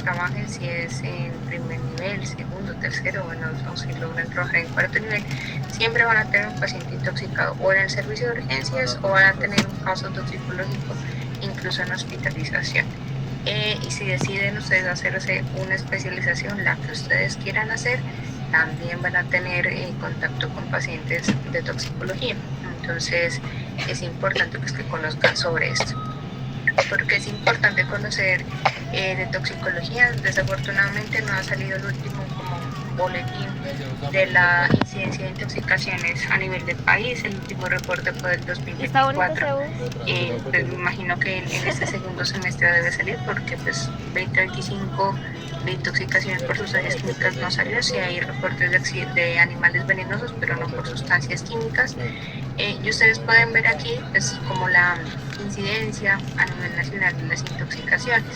trabajen, si es en primer nivel, segundo, tercero, bueno, o si logran trabajar en cuarto nivel, siempre van a tener un paciente intoxicado o en el servicio de urgencias o van a tener un caso toxicológico, incluso en hospitalización. Y si deciden ustedes hacerse una especialización, la que ustedes quieran hacer, también van a tener contacto con pacientes de toxicología. Entonces es importante pues, que conozcan sobre esto. Porque es importante conocer de toxicología. Desafortunadamente no ha salido el último como boletín de la incidencia de intoxicaciones a nivel del país. El último reporte fue del 2024. Pues me imagino que en este segundo semestre debe salir porque pues 2025 de intoxicaciones por sustancias químicas no salió. Sí hay reportes de animales venenosos, pero no por sustancias químicas. Y ustedes pueden ver aquí pues como la incidencia a nivel nacional de las intoxicaciones.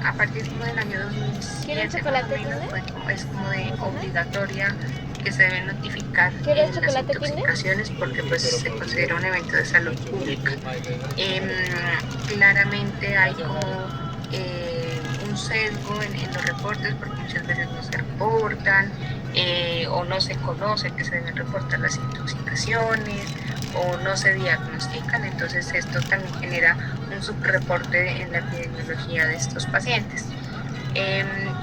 A partir del año 2007 más o menos, es como de obligatoria que se deben notificar las intoxicaciones porque pues se considera un evento de salud pública. Claramente hay como un sesgo en los reportes porque muchas veces no se reportan o no se conoce que se deben reportar las intoxicaciones o no se diagnostican, entonces esto también genera un subreporte en la epidemiología de estos pacientes.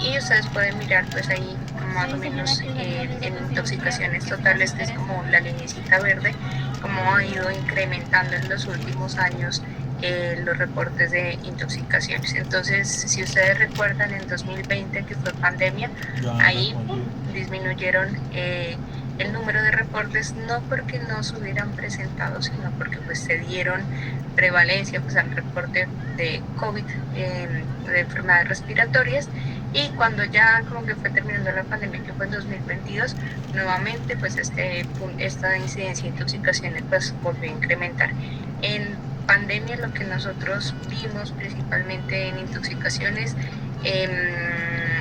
Y ustedes pueden mirar pues ahí más o menos en intoxicaciones totales, que es como la linecita verde, cómo ha ido incrementando en los últimos años los reportes de intoxicaciones. Entonces, si ustedes recuerdan, en 2020, que fue pandemia, ahí disminuyeron el número de reportes, no porque no se hubieran presentado, sino porque pues se dieron prevalencia pues al reporte de COVID, de enfermedades respiratorias, y cuando ya como que fue terminando la pandemia, que fue en 2022, nuevamente pues esta incidencia de intoxicaciones pues volvió a incrementar. En pandemia lo que nosotros vimos principalmente en intoxicaciones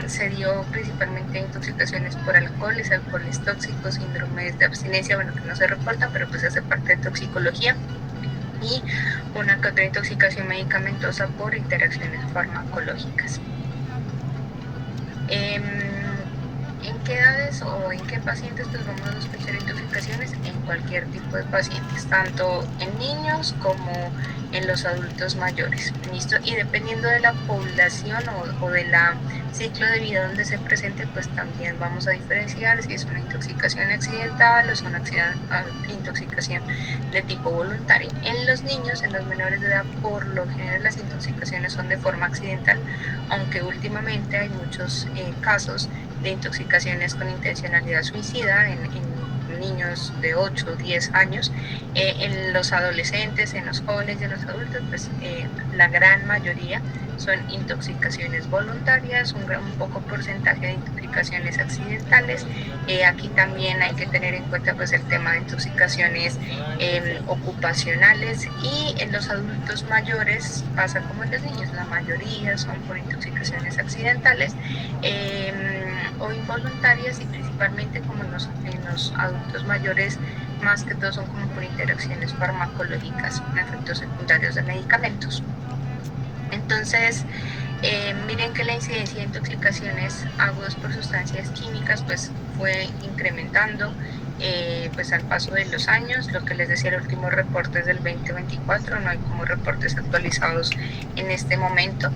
se dio principalmente intoxicaciones por alcoholes tóxicos, síndromes de abstinencia, bueno, que no se reportan, pero pues hace parte de toxicología, y una que otra intoxicación medicamentosa por interacciones farmacológicas. ¿En qué edades o en qué pacientes pues vamos a sospechar intoxicaciones? En cualquier tipo de pacientes, tanto en niños como en los adultos mayores. ¿Listo? Y dependiendo de la población o de la ciclo de vida donde se presente, pues también vamos a diferenciar si es una intoxicación accidental o es una intoxicación de tipo voluntario. En los niños, en los menores de edad, por lo general las intoxicaciones son de forma accidental, aunque últimamente hay muchos casos de intoxicaciones con intencionalidad suicida en niños de 8 o 10 años. En los adolescentes, en los jóvenes y en los adultos, pues la gran mayoría son intoxicaciones voluntarias, un poco porcentaje de intoxicaciones accidentales. Aquí también hay que tener en cuenta pues el tema de intoxicaciones ocupacionales, y en los adultos mayores pasa como en los niños, la mayoría son por intoxicaciones accidentales o involuntarias, y principalmente como en los adultos mayores más que todo son como por interacciones farmacológicas, efectos secundarios de medicamentos. Entonces, miren que la incidencia de intoxicaciones agudas por sustancias químicas pues fue incrementando pues al paso de los años. Lo que les decía, el último reporte es del 2024, no hay como reportes actualizados en este momento.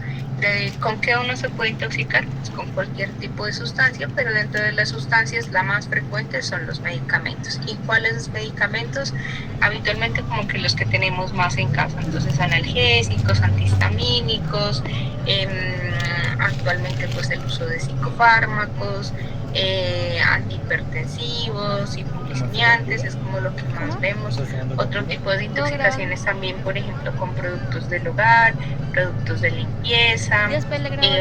¿Con qué uno se puede intoxicar? Pues con cualquier tipo de sustancia, pero dentro de las sustancias la más frecuente son los medicamentos. ¿Y cuáles medicamentos? Habitualmente como que los que tenemos más en casa, entonces analgésicos, antihistamínicos, actualmente pues el uso de psicofármacos, antihipertensivos, hipoglicemiantes, es como lo que más vemos. Otro tipo de intoxicaciones también, por ejemplo, con productos del hogar, productos de limpieza,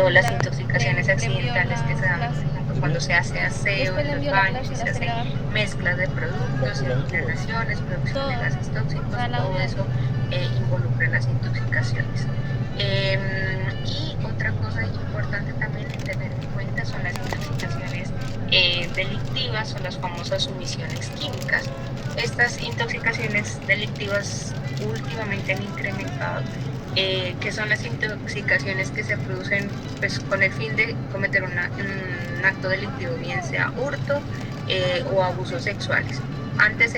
o las intoxicaciones accidentales que se dan, por ejemplo, cuando se hace aseo en los baños y se hacen mezclas de productos, inhalaciones, producción de gases tóxicos, todo eso involucra las intoxicaciones. Y otra cosa importante también en tener en cuenta son las intoxicaciones delictivas o las famosas sumisiones químicas. Estas intoxicaciones delictivas últimamente han incrementado que son las intoxicaciones que se producen pues, con el fin de cometer un acto delictivo, bien sea hurto o abusos sexuales. Antes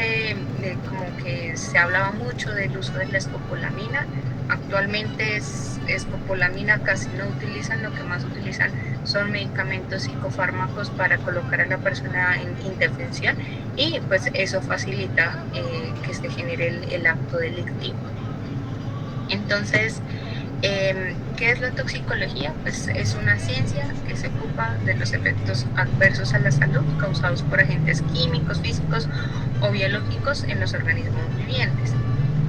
como que se hablaba mucho del uso de la escopolamina. Actualmente escopolamina casi no utilizan, lo que más utilizan son medicamentos psicofármacos para colocar a la persona en indefensión, y pues eso facilita que se genere el acto delictivo. Entonces, ¿qué es la toxicología? Pues es una ciencia que se ocupa de los efectos adversos a la salud causados por agentes químicos, físicos o biológicos en los organismos vivientes.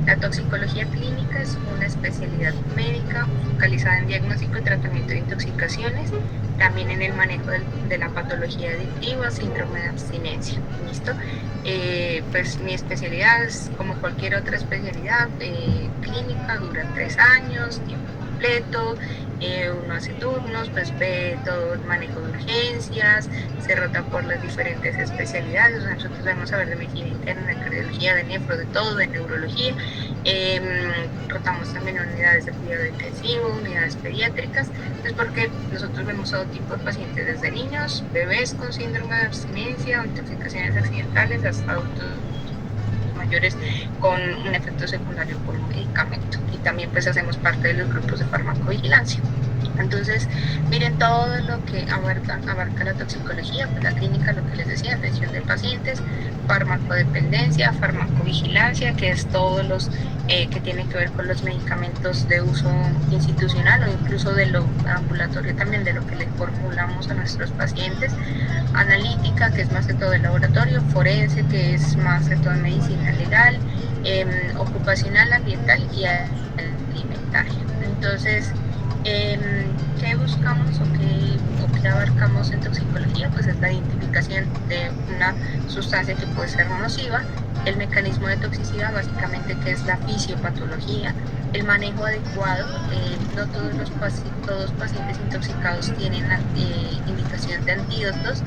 La toxicología clínica es una especialidad médica focalizada en diagnóstico y tratamiento de intoxicaciones, también en el manejo de la patología adictiva, síndrome de abstinencia. ¿Listo? Pues mi especialidad es como cualquier otra especialidad clínica, dura 3 años, tiempo completo, uno hace turnos, pues ve todo el manejo de urgencias, se rota por las diferentes especialidades. O sea, nosotros debemos saber de medicina interna, de cardiología, de nefro, de todo, de neurología. Rotamos también unidades de cuidado intensivo, unidades pediátricas, pues porque nosotros vemos todo tipo de pacientes, desde niños, bebés con síndrome de abstinencia o intoxicaciones accidentales, hasta adultos mayores con un efecto secundario por un medicamento. Y también pues hacemos parte de los grupos de farmacovigilancia. Entonces, miren todo lo que abarca la toxicología, pues la clínica, lo que les decía, atención de pacientes, farmacodependencia, farmacovigilancia, que es todos los que tienen que ver con los medicamentos de uso institucional o incluso de lo ambulatorio, también de lo que le formulamos a nuestros pacientes, analítica, que es más de todo el laboratorio, forense, que es más de todo en medicina legal, ocupacional, ambiental y alimentaria. Entonces, ¿qué buscamos o qué abarcamos en toxicología? Pues es la identificación de una sustancia que puede ser nociva, el mecanismo de toxicidad, básicamente, que es la fisiopatología, el manejo adecuado. No todos pacientes intoxicados tienen indicación de antídotos,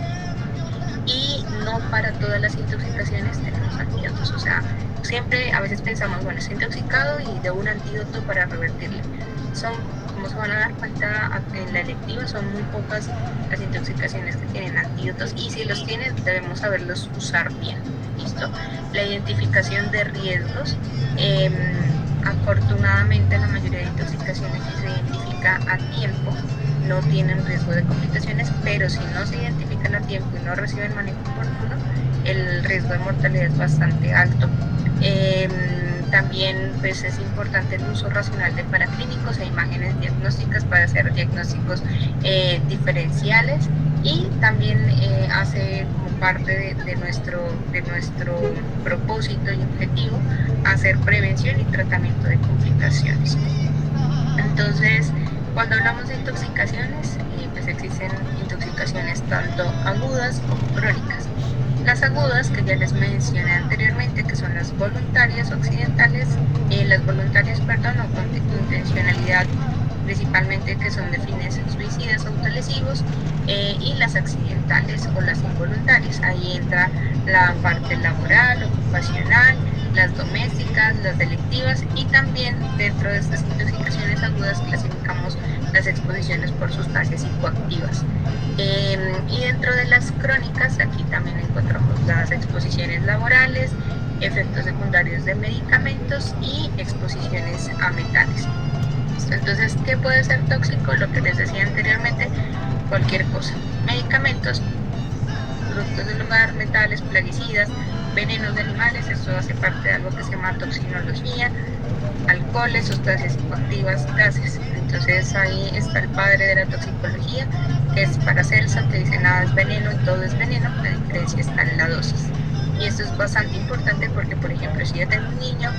y no para todas las intoxicaciones tenemos antídotos. O sea, siempre a veces pensamos, bueno, estoy intoxicado y debo un antídoto para revertirlo. Como se van a dar cuenta en la electiva, son muy pocas las intoxicaciones que tienen antídotos, y si los tienen debemos saberlos usar bien. ¿Listo? La identificación de riesgos. Afortunadamente la mayoría de intoxicaciones, si se identifica a tiempo, no tienen riesgo de complicaciones, pero si no se identifican a tiempo y no reciben manejo oportuno, el riesgo de mortalidad es bastante alto. También pues, es importante el uso racional de paraclínicos e imágenes diagnósticas para hacer diagnósticos diferenciales, y también hace como parte de nuestro propósito y objetivo hacer prevención y tratamiento de complicaciones. Entonces, cuando hablamos de intoxicaciones, pues existen intoxicaciones tanto agudas como crónicas. Las agudas, que ya les mencioné anteriormente, que son las voluntarias o accidentales, las voluntarias, perdón, o con intencionalidad, principalmente, que son de fines suicidas o autolesivos, y las accidentales o las involuntarias. Ahí entra la parte laboral, ocupacional, las domésticas, las delictivas, y también dentro de estas intoxicaciones agudas clasificamos las exposiciones por sustancias psicoactivas. Y dentro de las crónicas, aquí también encontramos las exposiciones laborales, efectos secundarios de medicamentos y exposiciones a metales. Entonces, ¿qué puede ser tóxico? Lo que les decía anteriormente, cualquier cosa. Medicamentos, productos del hogar, metales, plaguicidas, venenos de animales, esto hace parte de algo que se llama toxinología, alcoholes, sustancias psicoactivas, gases. Entonces ahí está el padre de la toxicología, que es Paracelso, que dice nada es veneno y todo es veneno, la diferencia está en la dosis. Y esto es bastante importante porque, por ejemplo, si yo tengo un niño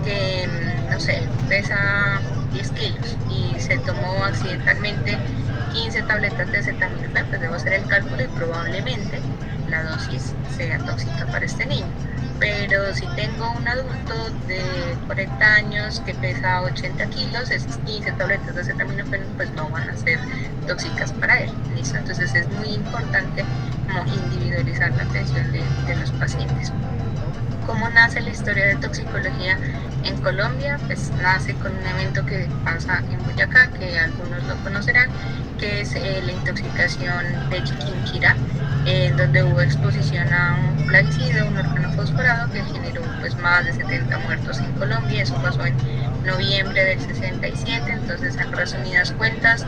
que, no sé, pesa 10 kilos y se tomó accidentalmente 15 tabletas de acetaminofén, pues debo hacer el cálculo y probablemente la dosis sea tóxica para este niño. Pero si tengo un adulto de 40 años que pesa 80 kilos, esas 15 tabletas de acetaminofén pues no van a ser tóxicas para él. ¿Listo? Entonces es muy importante como individualizar la atención de los pacientes. ¿Cómo nace la historia de toxicología En Colombia, pues nace con un evento que pasa en Boyacá, que algunos lo conocerán, que es la intoxicación de Chiquinquirá, donde hubo exposición a un plaguicida, un organofosforado, que generó pues más de 70 muertos en Colombia. Eso pasó en noviembre del 67. Entonces, en resumidas cuentas,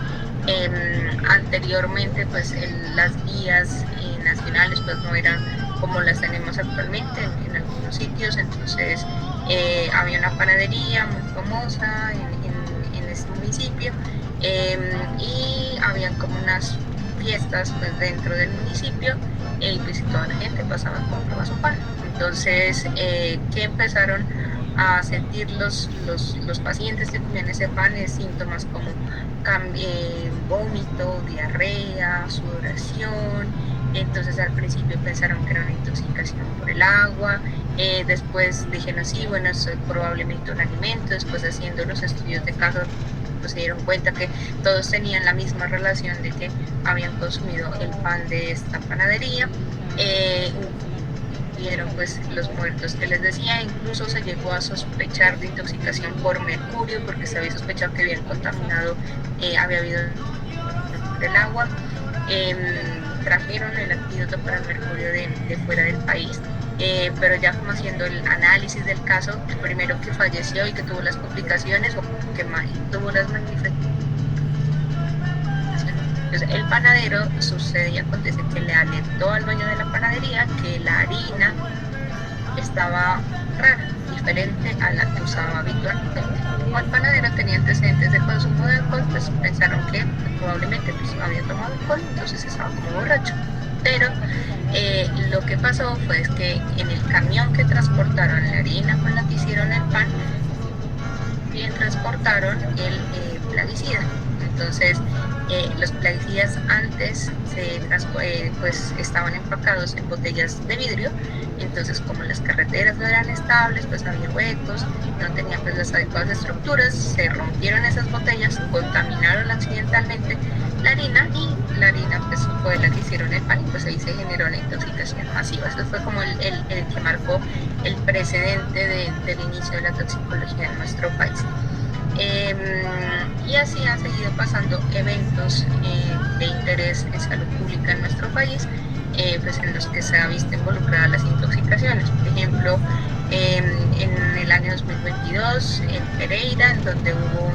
anteriormente pues las vías nacionales pues no eran como las tenemos actualmente en algunos sitios. Entonces había una panadería muy famosa en este municipio, y habían como unas fiestas pues dentro del municipio, pues toda la gente pasaba a comprar su pan. Entonces, ¿qué empezaron a sentir los pacientes que comían ese pan? Síntomas como vómito, diarrea, sudoración. Entonces al principio pensaron que era una intoxicación por el agua, después dijeron sí, bueno, eso es probablemente un alimento. Después, haciendo los estudios de caso, pues se dieron cuenta que todos tenían la misma relación de que habían consumido el pan de esta panadería. Vieron pues los muertos que les decía. Incluso se llegó a sospechar de intoxicación por mercurio, porque se había sospechado que habían contaminado, había habido el agua. Trajeron el antídoto para el mercurio de fuera del país, pero ya como haciendo el análisis del caso, el primero que falleció y que tuvo las complicaciones o que más tuvo las manifestaciones. Entonces, el panadero, sucede y acontece que le alertó al dueño de la panadería que la harina estaba rara, diferente a la que usaba habitualmente. Como el panadero tenía antecedentes de consumo de alcohol, pues pensaron que probablemente pues, había tomado alcohol, entonces estaba como borracho. Pero lo que pasó fue que en el camión que transportaron la harina con la que hicieron el pan, bien transportaron el plaguicida. Entonces, los plaguicidas antes pues estaban empacados en botellas de vidrio. Entonces, como las carreteras no eran estables, pues había huecos, no tenían pues las adecuadas estructuras, se rompieron esas botellas, contaminaron accidentalmente la harina, y la harina pues fue la que hicieron el pan, y pues ahí se generó la intoxicación masiva. Eso fue como el que marcó el precedente del inicio de la toxicología en nuestro país. Y así han seguido pasando eventos de interés en salud pública en nuestro país, pues en los que se ha visto involucradas las intoxicaciones. Por ejemplo, en el año 2022 en Pereira, en donde hubo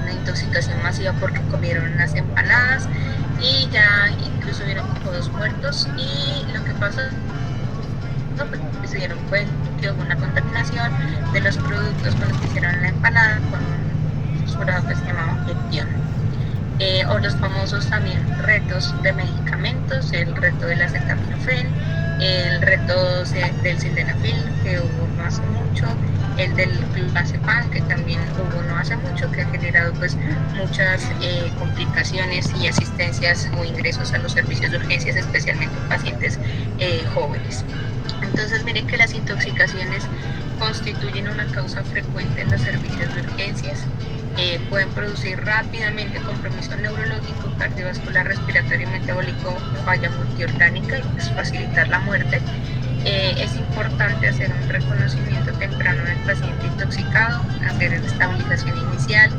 una intoxicación masiva porque comieron unas empanadas, y ya incluso hubieron como 2 muertos. Y lo que pasó, no, pues se dieron cuenta que hubo una contaminación de los productos con los que hicieron la empanada con un fosforado que se llamaba heptión. O los famosos también retos de medicamentos, el reto del acetaminofén, el reto del sildenafil, que hubo no hace mucho, el del clonazepam, que también hubo no hace mucho, que ha generado pues muchas complicaciones y asistencias o ingresos a los servicios de urgencias, especialmente en pacientes jóvenes. Entonces, miren que las intoxicaciones constituyen una causa frecuente en los servicios de urgencias. Pueden producir rápidamente compromiso neurológico, cardiovascular, respiratorio, metabólico, falla multiorgánica, y pues facilitar la muerte. Es importante hacer un reconocimiento temprano del paciente intoxicado, hacer estabilización inicial,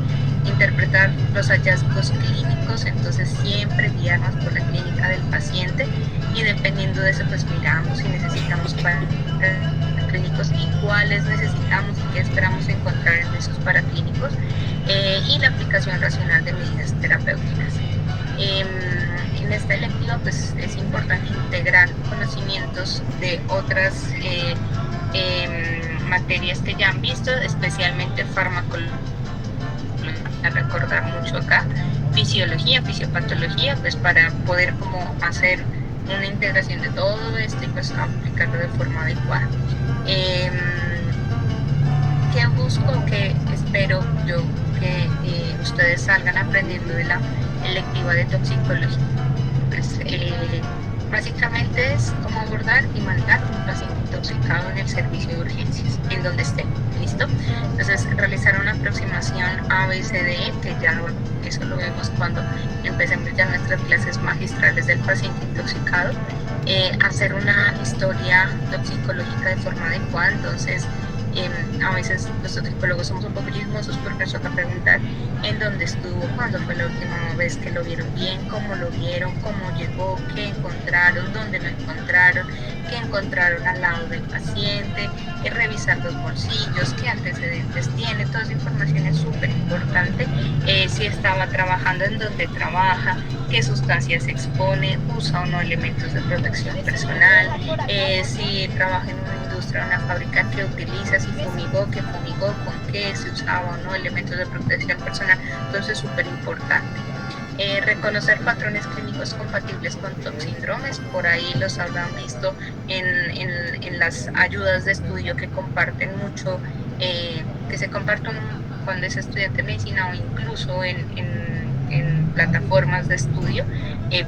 interpretar los hallazgos clínicos. Entonces, siempre guiarnos por la clínica del paciente, y dependiendo de eso pues miramos si necesitamos clínicos y cuáles necesitamos y qué esperamos encontrar en esos paraclínicos, y la aplicación racional de medidas terapéuticas. En esta electiva pues es importante integrar conocimientos de otras materias que ya han visto, especialmente farmacología, a recordar mucho acá, fisiología, fisiopatología, pues para poder como hacer una integración de todo esto y pues aplicarlo de forma adecuada. ¿Qué busco? Que espero yo que ustedes salgan aprendiendo de la electiva de toxicología. Pues, básicamente es cómo abordar y manejar un paciente intoxicado en el servicio de urgencias, en donde esté. ¿Listo? Entonces, realizar una aproximación ABCDE, que ya eso lo vemos cuando empecemos ya nuestras clases magistrales del paciente intoxicado. Hacer una historia toxicológica de forma adecuada. Entonces, A veces los toxicólogos somos un poco chismosos porque nos toca preguntar en dónde estuvo, cuándo fue la última vez que lo vieron bien, cómo lo vieron, cómo llegó, qué encontraron, dónde lo encontraron, qué encontraron al lado del paciente, revisar los bolsillos, qué antecedentes tiene. Toda esa información es súper importante. Si estaba trabajando en donde trabaja, qué sustancias se expone, usa o no elementos de protección personal, si trabaja en una industria, una fábrica, qué utiliza, si fumigó, qué fumigó, con qué, se usaba o no elementos de protección personal. Entonces es súper importante. Reconocer patrones clínicos compatibles con toxíndromes, por ahí los habrán visto en las ayudas de estudio que comparten mucho, que se comparten cuando es estudiante de medicina o incluso en plataformas de estudio,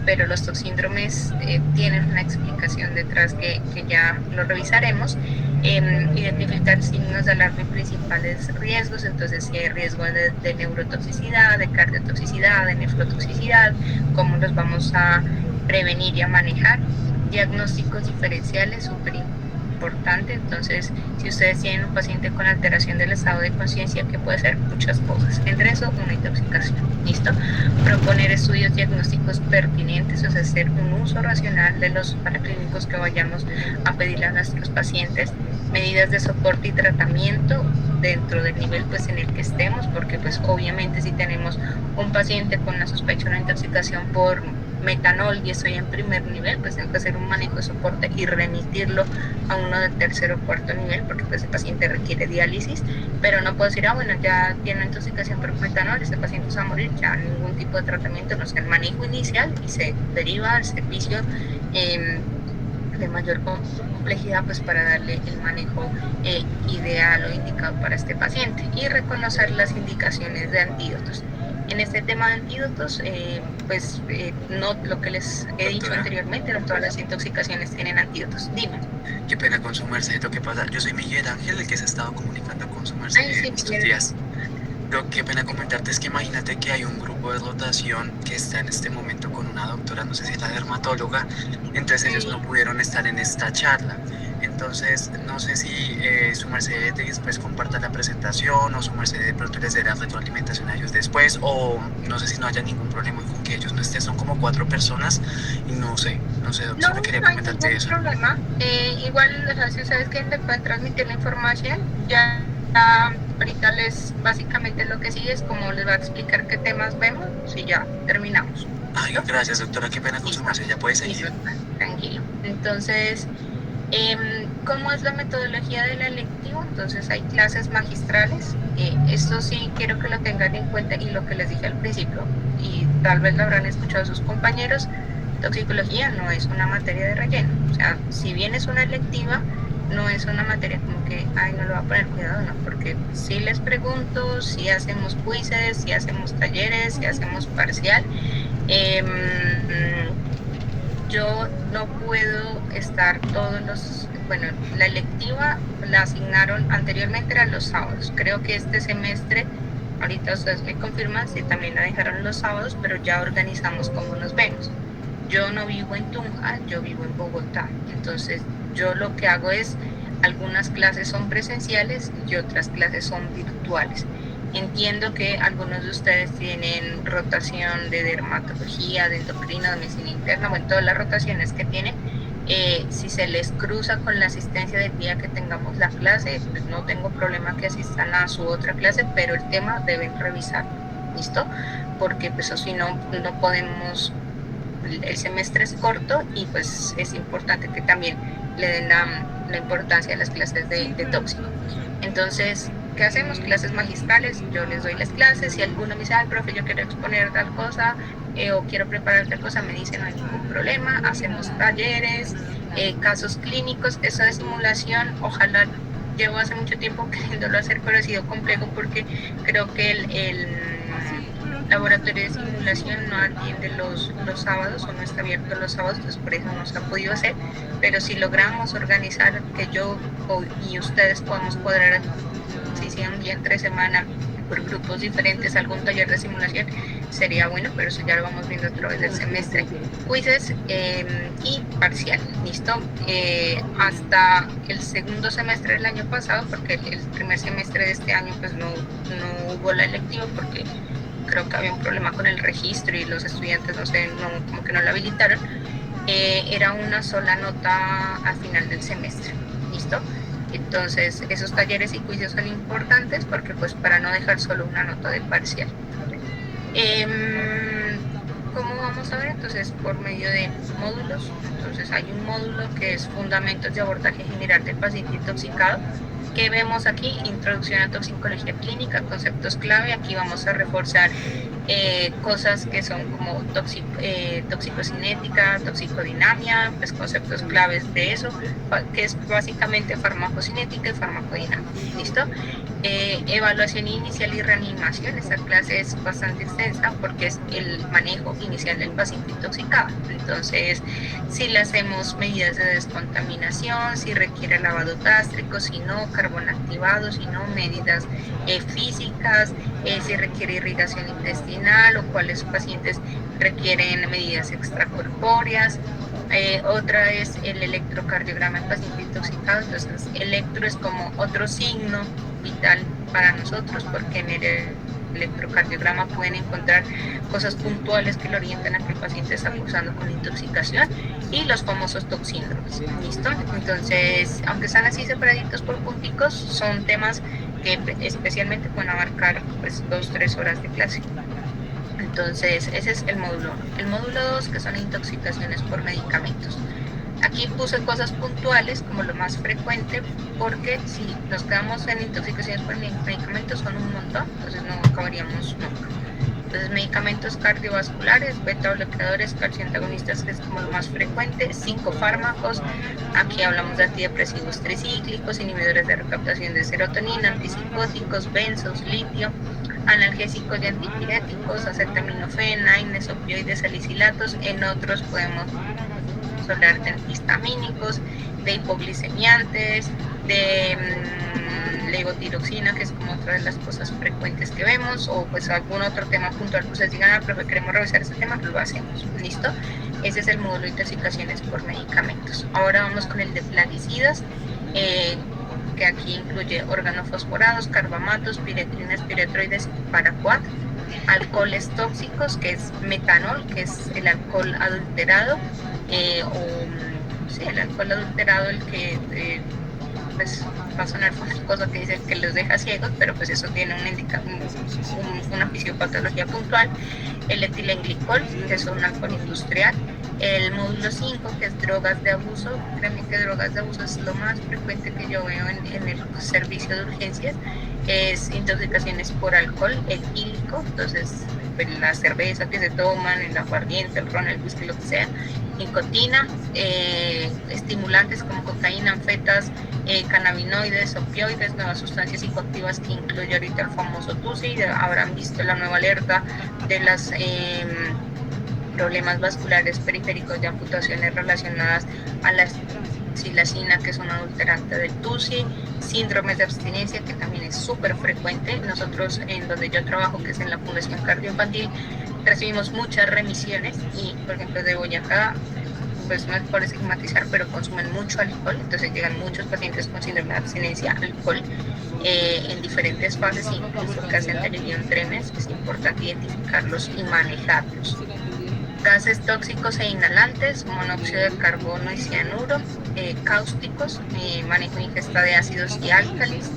pero los toxíndromes tienen una explicación detrás que ya lo revisaremos. Identificar signos de alarma y principales riesgos, entonces si hay riesgo de neurotoxicidad, de cardiotoxicidad, de nefrotoxicidad, cómo los vamos a prevenir y a manejar. Diagnósticos diferenciales, súper importante. Entonces, si ustedes tienen un paciente con alteración del estado de conciencia, que puede ser muchas cosas, entre eso una intoxicación. ¿Listo? Proponer estudios diagnósticos pertinentes, o sea, hacer un uso racional de los paraclínicos que vayamos a pedirle a nuestros pacientes. Medidas de soporte y tratamiento dentro del nivel pues en el que estemos, porque pues obviamente si tenemos un paciente con una sospecha de una intoxicación por metanol y estoy en primer nivel, pues tengo que hacer un manejo de soporte y remitirlo a uno de tercer o cuarto nivel, porque pues el paciente requiere diálisis, pero no puedo decir, bueno, ya tiene intoxicación por metanol, ese paciente se va a morir, ya ningún tipo de tratamiento, no es el manejo inicial y se deriva al servicio de mayor complejidad, pues para darle el manejo ideal o indicado para este paciente, y reconocer las indicaciones de antídotos. En este tema de antídotos, no lo que les he dicho anteriormente, no todas las intoxicaciones tienen antídotos. Dime. Qué pena con su merced, lo que pasa, yo soy Miguel Ángel, el que se ha estado comunicando con su merced estos días. Lo que pena comentarte es que imagínate que hay un grupo de rotación que está en este momento con una doctora, no sé si es la dermatóloga, entonces ellos no pudieron estar en esta charla. Entonces, no sé si su merced después comparta la presentación o su merced de pronto les dé la retroalimentación a ellos después, o no sé si no haya ningún problema con que ellos no estén, son como 4 personas y no sé, doctora, no, quería no hay comentarte ningún eso. Problema. Igual, o sea, si ustedes quieren le pueden transmitir la información, ya ahorita básicamente lo que sigue es como les va a explicar qué temas vemos y ya terminamos. Ay, gracias, doctora, qué pena con su merced, ya puede seguir. Listo, tranquilo. Entonces, ¿cómo es la metodología del electivo? Entonces hay clases magistrales, esto sí quiero que lo tengan en cuenta, y lo que les dije al principio, y tal vez lo habrán escuchado sus compañeros, toxicología no es una materia de relleno, o sea, si bien es una electiva, no es una materia como que, ay, no lo va a poner cuidado, no, porque si les pregunto, si hacemos quizzes, si hacemos talleres, si hacemos parcial, yo no puedo estar la electiva la asignaron anteriormente, eran los sábados. Creo que este semestre, ahorita ustedes me confirman si también la dejaron los sábados, pero ya organizamos cómo nos vemos. Yo no vivo en Tunja, yo vivo en Bogotá. Entonces, yo lo que hago es, algunas clases son presenciales y otras clases son virtuales. Entiendo que algunos de ustedes tienen rotación de dermatología, de endocrina, de medicina interna, bueno, todas las rotaciones que tienen. Si se les cruza con la asistencia del día que tengamos la clase, pues no tengo problema que asistan a su otra clase, pero el tema deben revisar, ¿listo? Porque pues si no podemos, el semestre es corto y pues es importante que también le den la importancia a las clases de tóxico. Entonces, ¿qué hacemos? Clases magistrales, yo les doy las clases, si alguno me dice, ay, profe, yo quiero exponer tal cosa, o quiero preparar tal cosa, me dicen, no hay ningún problema, hacemos talleres, casos clínicos, eso de simulación, ojalá, llevo hace mucho tiempo queriéndolo hacer, pero ha sido complejo porque creo que el laboratorio de simulación no atiende los sábados o no está abierto los sábados, entonces por eso no se ha podido hacer, pero si logramos organizar que yo y ustedes podamos cuadrar, si sea un día entre semana, por grupos diferentes, algún taller de simulación, sería bueno, pero eso ya lo vamos viendo a través del semestre. Quizzes y parcial, ¿listo? Hasta el segundo semestre del año pasado, porque el primer semestre de este año pues no hubo la electiva porque creo que había un problema con el registro y los estudiantes, no sé, como que no la habilitaron, era una sola nota al final del semestre, ¿listo? Entonces esos talleres y quizzes son importantes porque pues para no dejar solo una nota de parcial. ¿Cómo vamos a ver? Entonces por medio de módulos. Entonces hay un módulo que es fundamentos de abordaje general del paciente intoxicado, que vemos aquí, introducción a toxicología clínica, conceptos clave. Aquí vamos a reforzar cosas que son como toxicocinética, toxicodinamia, pues conceptos claves de eso, que es básicamente farmacocinética y farmacodinámica, ¿listo? Evaluación inicial y reanimación. Esta clase es bastante extensa porque es el manejo inicial del paciente intoxicado. Entonces, si le hacemos medidas de descontaminación, si requiere lavado gástrico, si no, carbón activado, si no, medidas físicas, si requiere irrigación intestinal o cuáles pacientes requieren medidas extracorpóreas. Otra es el electrocardiograma en paciente intoxicado. Entonces, electro es como otro signo vital para nosotros porque en el electrocardiograma pueden encontrar cosas puntuales que lo orientan a que el paciente está cursando con intoxicación, y los famosos toxíndromes, ¿listo? Entonces, aunque están así separaditos por punticos, son temas que especialmente pueden abarcar pues 2-3 horas de clase. Entonces, ese es el módulo 1. El módulo 2, que son intoxicaciones por medicamentos. Aquí puse cosas puntuales como lo más frecuente, porque si nos quedamos en intoxicaciones por medicamentos son un montón, entonces no acabaríamos nunca. Entonces, medicamentos cardiovasculares, beta bloqueadores, calcio antagonistas, que es como lo más frecuente, psicofármacos. Aquí hablamos de antidepresivos tricíclicos, inhibidores de recaptación de serotonina, antipsicóticos, benzos, litio, analgésicos y antipiréticos, acetaminofén, AINES, opioides, salicilatos. En otros podemos hablar de antihistamínicos, de hipoglicemiantes, de levotiroxina, que es como otra de las cosas frecuentes que vemos, o pues algún otro tema puntual que ustedes digan, pero queremos revisar ese tema, lo hacemos, ¿listo? Ese es el módulo de intoxicaciones por medicamentos. Ahora vamos con el de plaguicidas, que aquí incluye organofosforados, carbamatos, piretrinas, piretroides y paraquat. Alcoholes tóxicos, que es metanol, que es el alcohol adulterado, el alcohol adulterado, el que pues va a sonar una cosa que dice que los deja ciegos, pero pues eso tiene una fisiopatología puntual. El etilenglicol, que es un alcohol industrial. El módulo 5, que es drogas de abuso. Créanme que drogas de abuso es lo más frecuente que yo veo en el servicio de urgencias. Es intoxicaciones por alcohol etílico, entonces la cerveza que se toman, el aguardiente, el ron, el whisky, lo que sea, nicotina, estimulantes como cocaína, anfetas, cannabinoides, opioides, nuevas sustancias psicoactivas que incluye ahorita el famoso TUSI. Habrán visto la nueva alerta de las problemas vasculares periféricos de amputaciones relacionadas a la silacina, que es un adulterante del TUSI. Síndromes de abstinencia, que también es súper frecuente. Nosotros, en donde yo trabajo, que es en la Fundación Cardioinfantil, recibimos muchas remisiones y, por ejemplo, de Boyacá, pues no es por estigmatizar, pero consumen mucho alcohol, entonces llegan muchos pacientes con síndrome de abstinencia al alcohol en diferentes fases, incluso que hacen delirium tremens. Es importante identificarlos y manejarlos. Gases tóxicos e inhalantes, monóxido de carbono y cianuro, cáusticos, manejo e ingesta de ácidos y álcalis.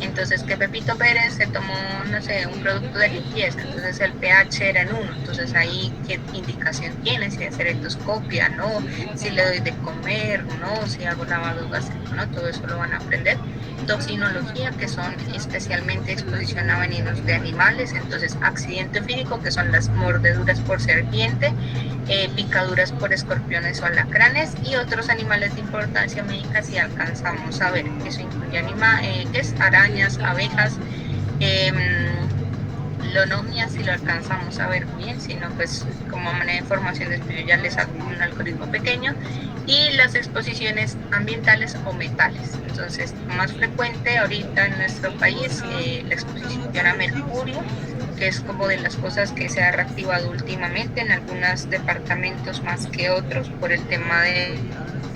Entonces, que Pepito Pérez se tomó, no sé, un producto de limpieza, entonces el pH era en 1, entonces ahí qué indicación tiene, si hacer endoscopia, no, si le doy de comer, no, si hago lavado gástrico, no, todo eso lo van a aprender. Toxinología, que son especialmente exposición a venenos de animales. Entonces, accidente físico, que son las mordeduras por serpiente, picaduras por escorpiones o alacranes, y otros animales de importancia médica si alcanzamos a ver. Eso incluye arañas, abejas, lonomias si lo alcanzamos a ver bien, si no, pues como manera de información después yo ya les hago un algoritmo pequeño. Y las exposiciones ambientales o metales. Entonces, más frecuente ahorita en nuestro país, la exposición a mercurio, que es como de las cosas que se ha reactivado últimamente en algunos departamentos más que otros por el tema de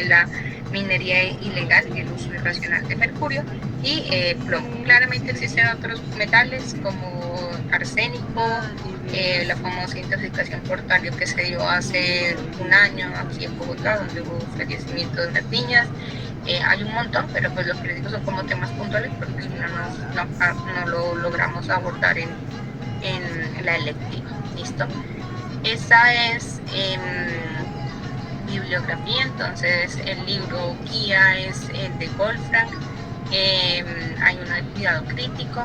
la minería ilegal y el uso irracional de mercurio y plomo. Claramente existen otros metales como arsénico, la famosa intoxicación por talio que se dio hace un año aquí en Bogotá, donde hubo fallecimiento de unas niñas. Hay un montón, pero pues lo que les digo son como temas puntuales porque no lo logramos abordar en la electiva. ¿Listo? Esa es bibliografía. Entonces el libro guía es el de Goldfrank. Hay uno de cuidado crítico.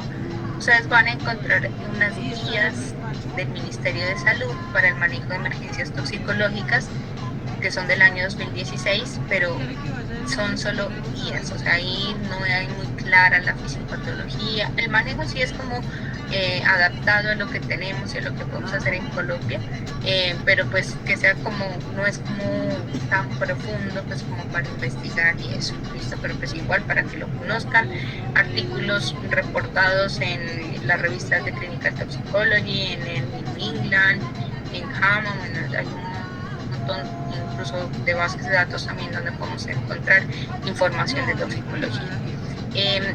Ustedes van a encontrar unas guías del Ministerio de Salud para el manejo de emergencias toxicológicas que son del año 2016, pero son solo guías, o sea, ahí no hay muy clara la fisiopatología. El manejo sí es como adaptado a lo que tenemos y a lo que podemos hacer en Colombia, pero pues que sea como, no es como tan profundo pues como para investigar y eso, ¿listo? Pero pues igual para que lo conozcan, artículos reportados en las revistas de Clinical Toxicology, en el New England, en JAMA, bueno, hay un montón incluso de bases de datos también donde podemos encontrar información de toxicología.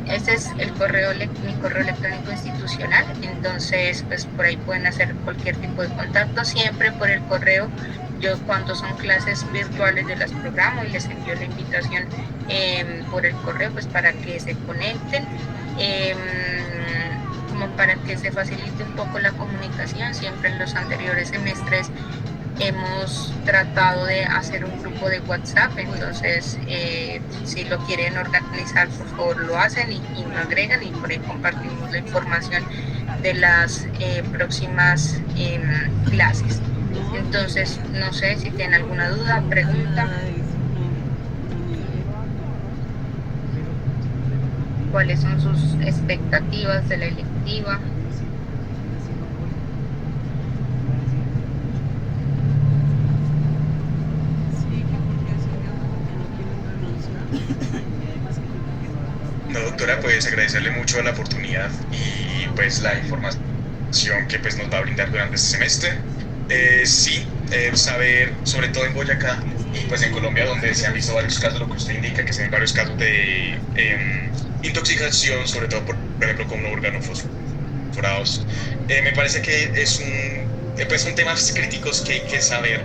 Este es mi correo electrónico institucional, entonces pues por ahí pueden hacer cualquier tipo de contacto, siempre por el correo. Yo cuando son clases virtuales yo las programo y les envío la invitación por el correo pues para que se conecten, como para que se facilite un poco la comunicación. Siempre en los anteriores semestres hemos tratado de hacer un grupo de WhatsApp, entonces si lo quieren organizar por favor lo hacen y lo agregan y por ahí compartimos la información de las próximas clases. Entonces no sé si tienen alguna duda, pregunta. ¿Cuáles son sus expectativas de la electiva? No, doctora, pues agradecerle mucho la oportunidad y pues la información que pues nos va a brindar durante este semestre. Sí, saber, sobre todo en Boyacá y pues en Colombia, donde se han visto varios casos, lo que usted indica, que se ven varios casos de intoxicación, sobre todo por ejemplo con órganos fosforados. Me parece que es pues son temas críticos que hay que saber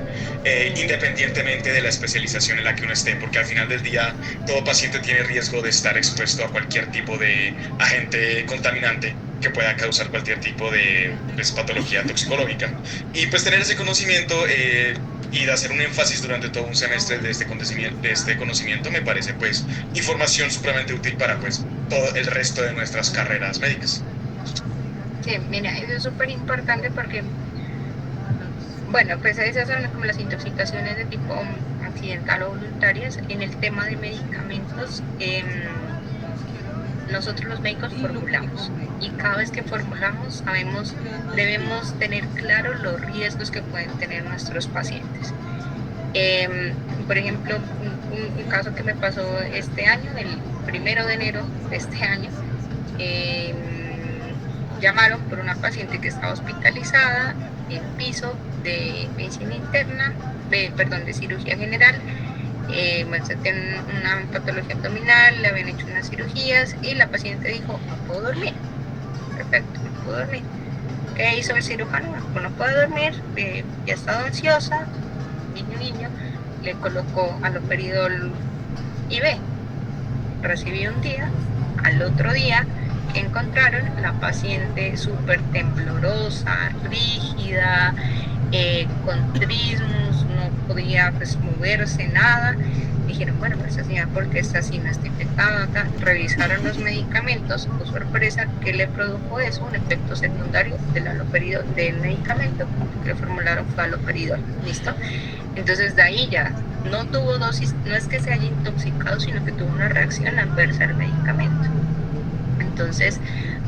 independientemente de la especialización en la que uno esté, porque al final del día todo paciente tiene riesgo de estar expuesto a cualquier tipo de agente contaminante que pueda causar cualquier tipo de pues, patología toxicológica. Y pues tener ese conocimiento y de hacer un énfasis durante todo un semestre de este conocimiento me parece pues información supremamente útil para pues todo el resto de nuestras carreras médicas. Sí, mira, eso es súper importante porque bueno, pues esas son como las intoxicaciones de tipo accidental o voluntarias. En el tema de medicamentos, nosotros los médicos formulamos y cada vez que formulamos debemos tener claro los riesgos que pueden tener nuestros pacientes. Por ejemplo, un caso que me pasó este año, el 1 de enero de este año, llamaron por una paciente que estaba hospitalizada en piso de medicina interna, de cirugía general. Tiene una patología abdominal, le habían hecho unas cirugías y la paciente dijo, no puedo dormir. Perfecto, no puedo dormir. ¿Qué hizo el cirujano? No puede dormir, ya estaba ansiosa, niño, le colocó haloperidol IV. Recibió un día, al otro día que encontraron la paciente súper temblorosa, rígida, con trismus, no podía pues moverse, nada. Dijeron, bueno, pues así, porque esta sí no está infectada. Revisaron los medicamentos, por sorpresa, ¿qué le produjo eso? Un efecto secundario del haloperidol, del medicamento que le formularon fue haloperidol. ¿Listo? Entonces de ahí ya no tuvo dosis, no es que se haya intoxicado, sino que tuvo una reacción adversa al medicamento. Entonces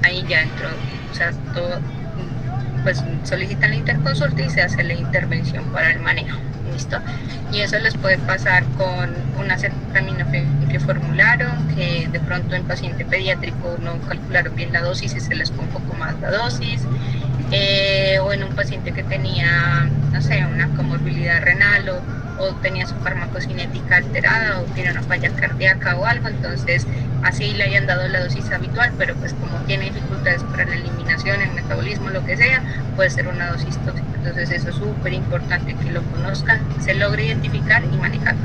ahí ya entró, o sea, todo, pues solicitan la interconsulta y se hace la intervención para el manejo. ¿Listo? Y eso les puede pasar con una acetaminofén que formularon, que de pronto en paciente pediátrico no calcularon bien la dosis y se les fue un poco más la dosis. o en un paciente que tenía, no sé, una comorbilidad renal o tenía su farmacocinética alterada o tiene una falla cardíaca o algo, entonces así le hayan dado la dosis habitual, pero pues como tiene dificultades para la eliminación, el metabolismo, lo que sea, puede ser una dosis tóxica. Entonces eso es súper importante que lo conozcan, se logre identificar y manejar.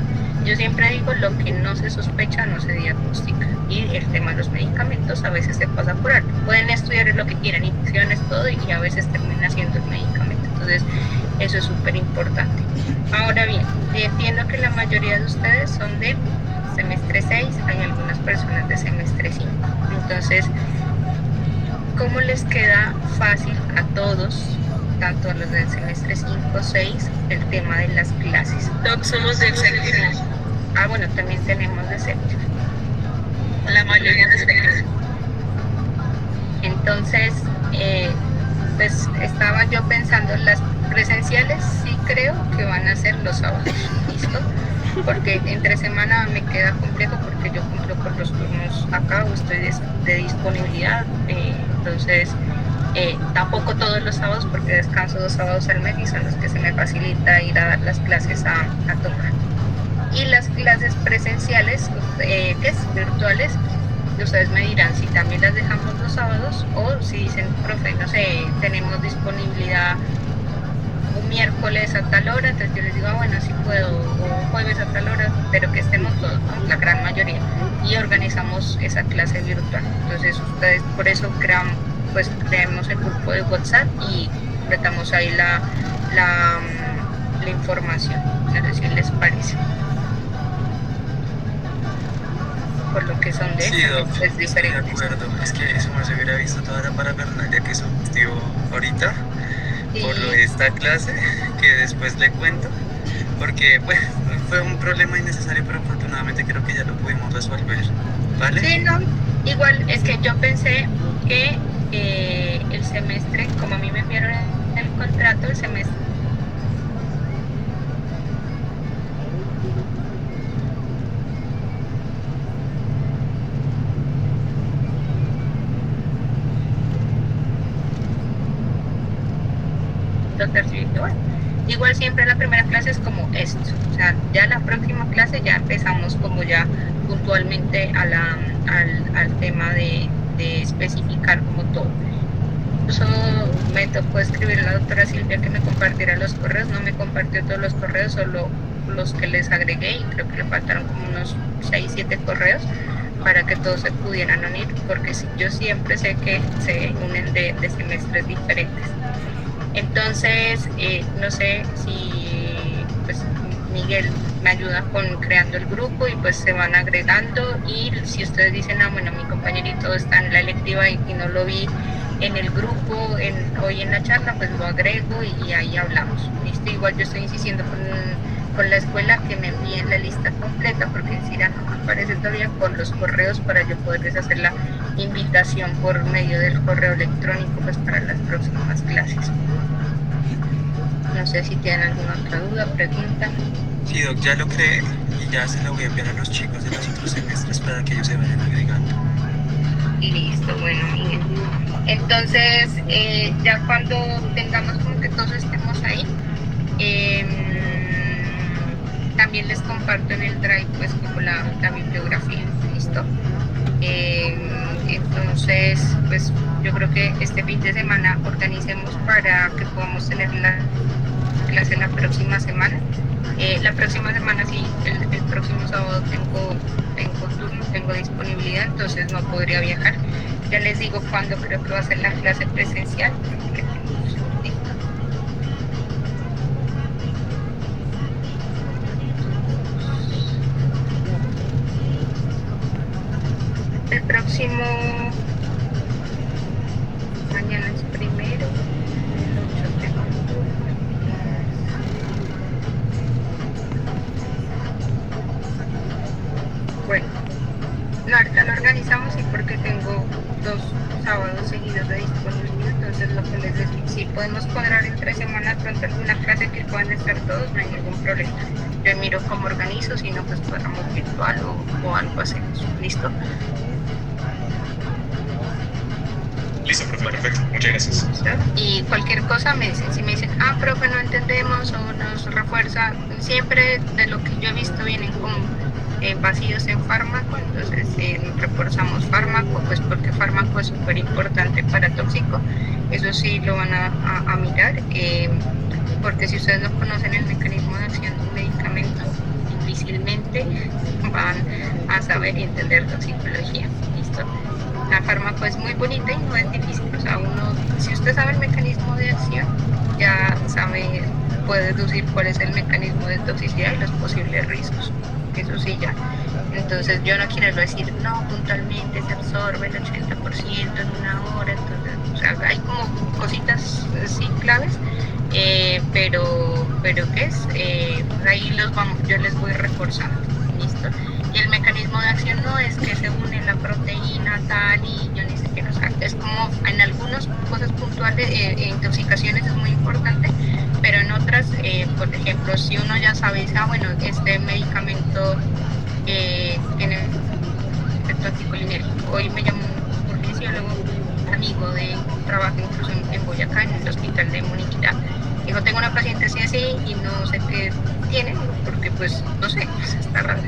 Yo siempre digo, lo que no se sospecha no se diagnostica. Y el tema de los medicamentos a veces se pasa por alto. Pueden estudiar lo que quieran, infecciones, todo, y a veces termina siendo el medicamento. Entonces, eso es súper importante. Ahora bien, entiendo que la mayoría de ustedes son de semestre 6, hay algunas personas de semestre 5. Entonces, ¿cómo les queda fácil a todos, tanto a los del semestre 5 o 6, el tema de las clases? Todos somos del séptimo. Ah, bueno, también tenemos de séptimo. La mayoría de séptimo. Entonces, pues estaba yo pensando, las presenciales sí creo que van a ser los sábados, ¿listo? Porque entre semana me queda complejo porque yo cumplo por los turnos acá o estoy de disponibilidad, entonces tampoco todos los sábados porque descanso 2 sábados al mes y son los que se me facilita ir a dar las clases a tomar. Y las clases presenciales, que es virtuales, ustedes me dirán si también las dejamos los sábados o si dicen, profe, no sé, tenemos disponibilidad un miércoles a tal hora, entonces yo les digo, bueno, sí puedo, o jueves a tal hora, pero que estemos todos, ¿no? La gran mayoría, y organizamos esa clase virtual. Entonces ustedes, por eso creamos el grupo de WhatsApp y metamos ahí la información, no sé si les parece. Por lo que son de sí, es diferente. De acuerdo, es que eso me se hubiera visto toda la parafernalia que sucedió ahorita por lo de esta clase, que después le cuento, porque pues fue un problema innecesario, pero afortunadamente creo que ya lo pudimos resolver, ¿vale? Sí, no, igual es que yo pensé que el semestre, como a mí me enviaron el contrato, el semestre igual siempre la primera clase es como esto, o sea, ya la próxima clase ya empezamos como ya puntualmente al tema de especificar como todo. Incluso me tocó escribir a la doctora Silvia que me compartiera los correos, no me compartió todos los correos, solo los que les agregué y creo que le faltaron como unos 6, 7 correos para que todos se pudieran unir, porque yo siempre sé que se unen de semestres diferentes. Entonces, no sé si pues, Miguel me ayuda con creando el grupo y pues se van agregando, y si ustedes dicen, bueno, mi compañerito está en la electiva y no lo vi en el grupo hoy en la charla, pues lo agrego y ahí hablamos. ¿Listo? Igual yo estoy insistiendo con la escuela que me envíen la lista completa, porque si no me aparece todavía con los correos para yo poderles hacer la invitación por medio del correo electrónico pues para las próximas clases. No sé si tienen alguna otra duda, pregunta. Sí, Doc, ya lo creé y ya se lo voy a enviar a los chicos de los otros semestres para que ellos se vayan agregando. Listo, bueno, Miguel. Entonces, ya cuando tengamos como que todos estemos ahí, también les comparto en el Drive pues como la bibliografía, ¿listo? Entonces, pues yo creo que este fin de semana organicemos para que podamos tener la clase la próxima semana. La próxima semana sí, el próximo sábado tengo turno, tengo disponibilidad, entonces no podría viajar. Ya les digo cuándo creo que va a ser la clase presencial. El próximo mañana es primero, el 8 tengo bueno, no, ahorita lo organizamos y porque tengo 2 sábados seguidos de disponibilidad, entonces lo que les decía, si podemos cuadrar entre semanas pronto alguna clase que puedan estar todos, no hay ningún problema. Yo miro cómo organizo, si no pues podamos virtual o algo hacemos. ¿Listo? Listo, profe, perfecto. Muchas gracias. Y cualquier cosa me dicen, si me dicen, profe, no entendemos o nos refuerza, siempre de lo que yo he visto vienen como vacíos en fármaco, entonces reforzamos fármaco, pues porque fármaco es súper importante para tóxico, eso sí lo van a mirar, porque si ustedes no conocen el mecanismo de acción de un medicamento, difícilmente van a saber y entender toxicología, ¿listo? La fármaco es muy bonita y no es difícil, o sea, si usted sabe el mecanismo de acción, ya puede deducir cuál es el mecanismo de toxicidad y los posibles riesgos, eso sí ya. Entonces yo no quiero decir, no, puntualmente se absorbe el 80% en una hora, entonces, o sea, hay como cositas, sí, claves, pero ¿qué es? Ahí yo les voy reforzando, ¿listo? Y el mecanismo de acción no es que se une la proteína tal y yo ni sé qué, o sea, es como en algunas cosas puntuales, intoxicaciones es muy importante, pero en otras, por ejemplo, si uno ya sabe, dice, bueno, este medicamento tiene efecto anticolinérgico. Hoy me llamó un fisiólogo, amigo trabaja incluso en Boyacá, en el hospital de Moniquirá. Dijo, tengo una paciente así y no sé qué tiene, porque pues no sé, pues está raro.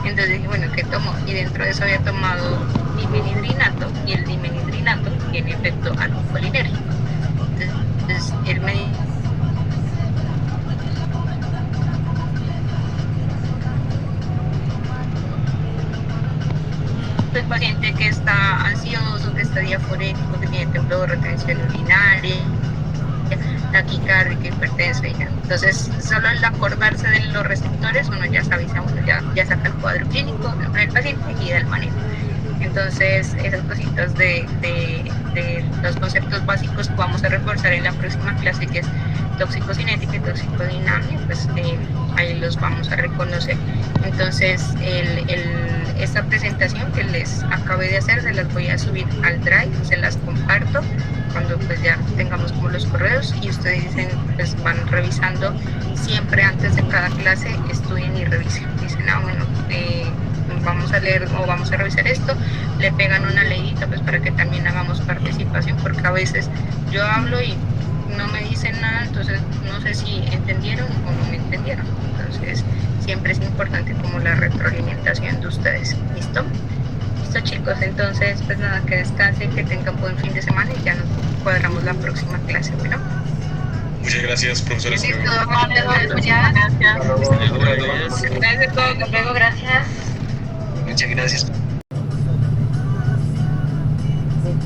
Entonces dije, bueno, ¿qué tomo? Y dentro de eso había tomado dimenhidrinato y el dimenhidrinato tiene efecto anticolinérgico. Entonces él me dijo, el paciente que está ansioso, que está diaforético, que tiene temblor, retención urinaria, taquicardia, hipertensa y ya. Entonces, solo el acordarse de los receptores, uno ya sabe, uno ya saca el cuadro clínico del paciente y da el manejo. Entonces, esas cositas de los conceptos básicos que vamos a reforzar en la próxima clase, que es toxicocinética y toxicodinámica, pues ahí los vamos a reconocer. Entonces, esta presentación que les acabé de hacer, se las voy a subir al Drive, se las comparto cuando pues ya tengamos como los correos y ustedes dicen, pues van revisando siempre antes de cada clase, estudien y revisen. Dicen, bueno, vamos a leer o vamos a revisar esto, le pegan una leidita pues para que también hagamos participación, porque a veces yo hablo y no me dicen nada, entonces no sé si entendieron o no me entendieron. Entonces siempre es importante como la retroalimentación de ustedes. ¿Listo? Listo, chicos, entonces pues nada, que descansen, que tengan buen fin de semana y ya nos cuadramos la próxima clase. Bueno, muchas gracias, profesora. Gracias a todos, hasta luego, gracias. Muchas gracias.